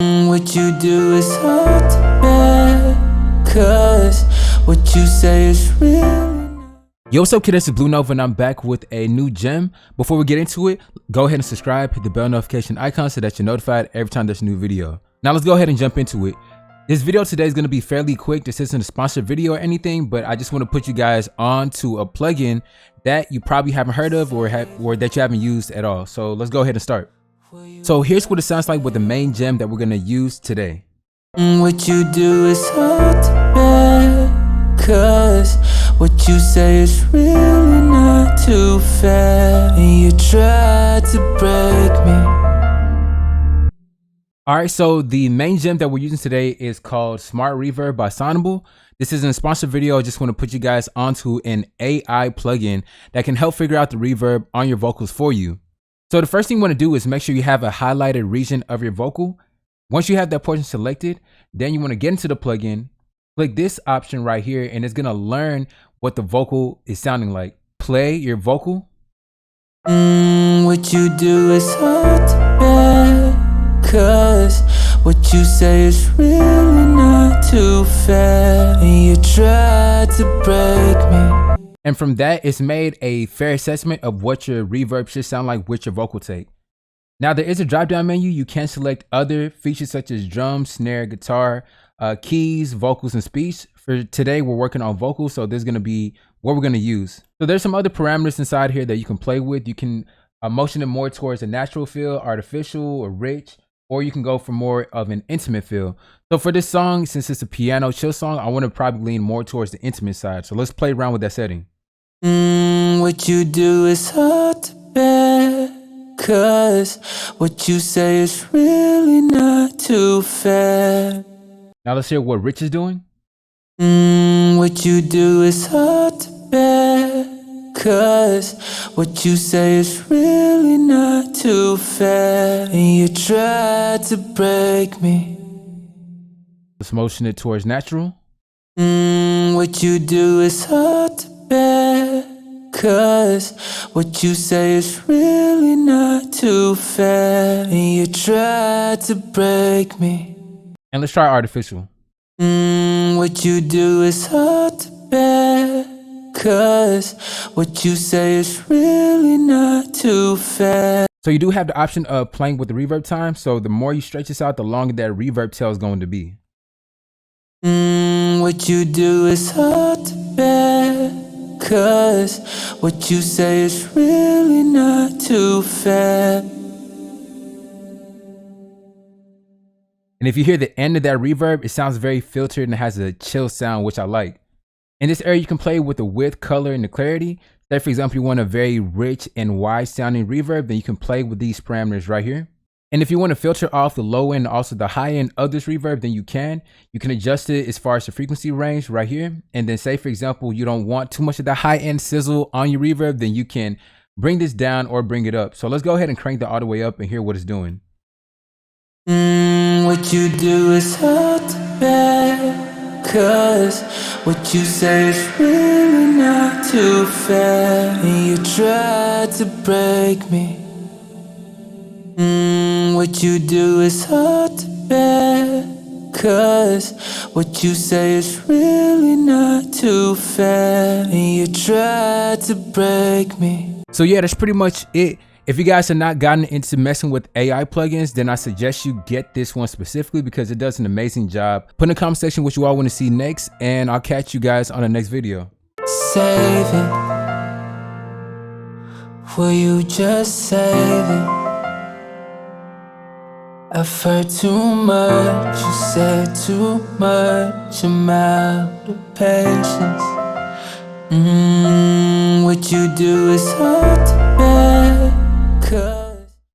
What you do is hard to bear, 'cause what you say is real. Yo, what's up, kid? This is Blue Nova and I'm back with a new gem. Before we get into it, go ahead and subscribe, hit the bell notification icon so that you're notified every time there's a new video. Now let's go ahead and jump into it. This video today is going to be fairly quick. This isn't a sponsored video or anything, but I just want to put you guys on to a plugin that you probably haven't heard of or that you haven't used at all. So let's go ahead and start. So here's what it sounds like with the main gem that we're going to use today. What you do is hard to bear, 'cause what you say is really not too fair, and you try to break me. Alright, so the main gem that we're using today is called SMARTREVERB by SONIBLE. This isn't a sponsored video. I just want to put you guys onto an AI plugin that can help figure out the reverb on your vocals for you. So the first thing you want to do is make sure you have a highlighted region of your vocal. Once you have that portion selected, then you want to get into the plugin, click this option right here, and it's going to learn what the vocal is sounding like. Play your vocal. What you do is hard to bear, 'cause what you say is really not too fair, and you try to break me. And from that, it's made a fair assessment of what your reverb should sound like with your vocal take. Now there is a drop down menu. You can select other features such as drum, snare, guitar, keys, vocals, and speech. For today, we're working on vocals, so this is going to be what we're going to use. So there's some other parameters inside here that you can play with. You can motion it more towards a natural feel, artificial, or rich, or you can go for more of an intimate feel. So for this song, since it's a piano chill song, I want to probably lean more towards the intimate side. So let's play around with that setting. What you do is hard to bear, 'cause what you say is really not too fair. Now let's hear what Rich is doing. What you do is hard to bear, 'cause what you say is really not too fair, and you try to break me. Let's motion it towards natural. What you do is hard to bear, 'cause what you say is really not too fair, and you try to break me. And let's try artificial. What you do is hard to bear, 'cause what you say is really not too fair. So you do have the option of playing with the reverb time. So the more you stretch this out, the longer that reverb tail is going to be. What you do is hard to bear, 'cause what you say is really not too fair. And if you hear the end of that reverb, it sounds very filtered and it has a chill sound, which I like. In this area, you can play with the width, color, and the clarity. Say, for example, you want a very rich and wide sounding reverb, then you can play with these parameters right here. And if you want to filter off the low end and also the high end of this reverb, then you can adjust it as far as the frequency range right here. And then say, for example, you don't want too much of the high end sizzle on your reverb, then you can bring this down or bring it up. So let's go ahead and crank that all the way up and hear what it's doing. What you do is hard to bear, 'cause what you say is really not too fair, and you try to break me. What you do is hard to bear, 'cause what you say is really not too fair, and you try to break me. So yeah, that's pretty much it. If you guys have not gotten into messing with AI plugins, then I suggest you get this one specifically because it does an amazing job. Put in the comment section what you all want to see next, and I'll catch you guys on the next video. Save it. Will you just save it? I've heard too much, you said too much, I'm out of patience. What you do is hard to bear,